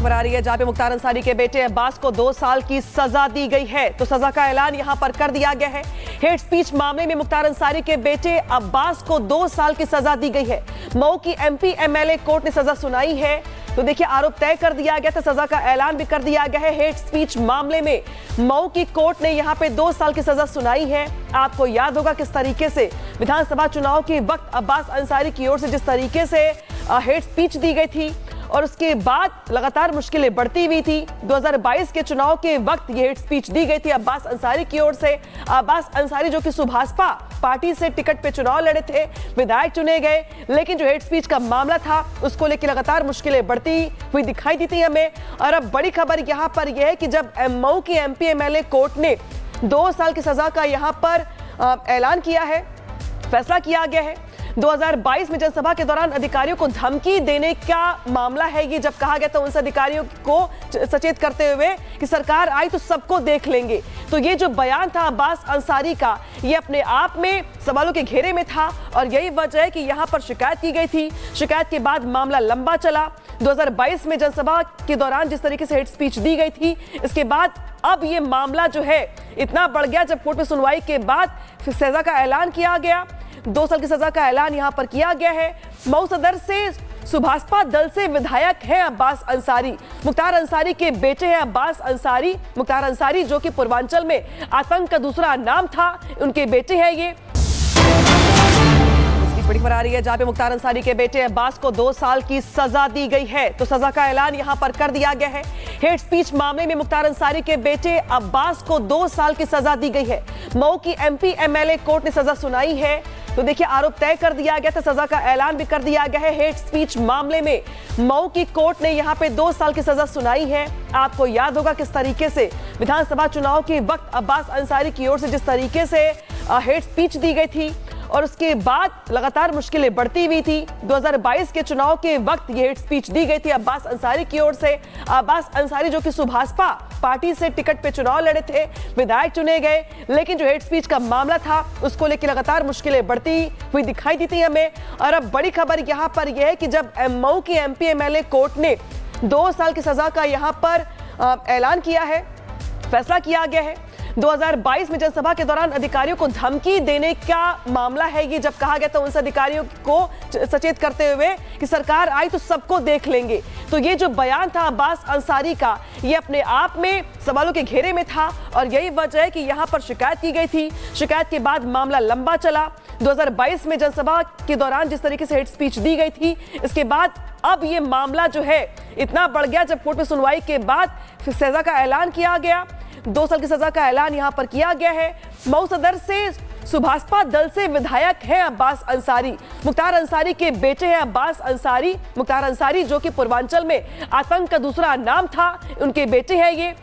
खबर आ रही है जहां पे मुख्तार अंसारी के बेटे अब्बास को 2 साल की सजा दी गई है। तो सजा का ऐलान यहां पर कर दिया गया है। हेट स्पीच मामले में मुख्तार अंसारी के बेटे अब्बास को 2 साल की सजा दी गई है। मऊ की एमपी एमएलए कोर्ट ने सजा सुनाई है। तो देखिए, आरोप तय कर दिया गया था, सजा का ऐलान भी कर दिया गया है। हेट स्पीच मामले में मऊ की कोर्ट ने यहां पे 2 साल की सजा सुनाई है। आपको याद होगा किस तरीके से विधानसभा चुनाव के वक्त अब्बास अंसारी की ओर से जिस तरीके से हेट स्पीच दी गई थी और उसके बाद लगातार मुश्किलें बढ़ती हुई थी। 2022 के चुनाव के वक्त ये हेट स्पीच दी गई थी अब्बास अंसारी की ओर से। अब्बास अंसारी जो कि सुभाषपा पार्टी से टिकट पे चुनाव लड़े थे, विधायक चुने गए, लेकिन जो हेट स्पीच का मामला था उसको लेकर लगातार मुश्किलें बढ़ती हुई दिखाई दी थी हमें। और अब बड़ी खबर यहाँ पर यह है कि जब मऊ की एमपी एमएलए कोर्ट ने 2 साल की सजा का यहाँ पर ऐलान किया है, फैसला किया गया है। 2022 में जनसभा के दौरान अधिकारियों को धमकी देने का मामला है ये, जब कहा गया था उनसे अधिकारियों को सचेत करते हुए कि सरकार आई तो सबको देख लेंगे। तो ये जो बयान था अब्बास अंसारी का, ये अपने आप में सवालों के घेरे में था और यही वजह है कि यहाँ पर शिकायत की गई थी। शिकायत के बाद मामला लंबा चला। 2022 में जनसभा के दौरान जिस तरीके से हेट स्पीच दी गई थी, इसके बाद अब ये मामला जो है इतना बढ़ गया जब कोर्ट में सुनवाई के बाद फिर सजा का ऐलान किया गया। 2 साल की सजा का ऐलान यहां पर किया गया है। मऊ सदर से सुभाषपा दल से विधायक हैं अब्बास अंसारी। मुख्तार अंसारी के बेटे हैं अब्बास अंसारी। मुख्तार अंसारी जो कि पूर्वांचल में आतंक का दूसरा नाम था, उनके बेटे हैं ये। बड़ी खबर आ रही है जहां पे मुख्तार अंसारी के बेटे अब्बास को 2 साल की सजा दी गई है। तो सजा का ऐलान यहां पर कर दिया गया है। हेट स्पीच मामले में मुख्तार अंसारी के बेटे अब्बास को 2 साल की सजा दी गई है। मऊ की एमपी एमएलए कोर्ट ने सजा सुनाई है। तो देखिए, आरोप तय कर दिया गया था, सजा का ऐलान भी कर दिया गया है। हेट स्पीच मामले में मऊ की कोर्ट ने यहां पे 2 साल की सजा सुनाई है। आपको याद होगा किस तरीके से विधानसभा चुनाव के वक्त अब्बास अंसारी की ओर से जिस तरीके से हेट स्पीच दी गई थी और उसके बाद लगातार मुश्किलें बढ़ती हुई थी। 2022 के चुनाव के वक्त ये हेट स्पीच दी गई थी अब्बास अंसारी की ओर से। अब्बास अंसारी जो कि सुभाषपा पार्टी से टिकट पे चुनाव लड़े थे, विधायक चुने गए, लेकिन जो हेट स्पीच का मामला था उसको लेकर लगातार मुश्किलें बढ़ती हुई दिखाई दी थी हमें। और अब बड़ी खबर यहाँ पर यह है कि जब मऊ की एमपी एमएलए कोर्ट ने 2 साल की सजा का यहाँ पर ऐलान किया है, फैसला किया गया है। 2022 में जनसभा के दौरान अधिकारियों को धमकी देने का मामला है ये, जब कहा गया था उनसे अधिकारियों को सचेत करते हुए कि सरकार आई तो सबको देख लेंगे। तो ये जो बयान था अब्बास अंसारी का, ये अपने आप में सवालों के घेरे में था और यही वजह है कि यहाँ पर शिकायत की गई थी। शिकायत के बाद मामला लंबा चला। 2022 में जनसभा के दौरान जिस तरीके से हेट स्पीच दी गई थी, इसके बाद अब ये मामला जो है इतना बढ़ गया जब कोर्ट में सुनवाई के बाद फिर सजा का ऐलान किया गया। 2 साल की सजा का ऐलान यहां पर किया गया है। मऊ सदर से सुभाषपा दल से विधायक हैं अब्बास अंसारी। मुख्तार अंसारी के बेटे हैं अब्बास अंसारी। मुख्तार अंसारी जो कि पूर्वांचल में आतंक का दूसरा नाम था, उनके बेटे हैं ये।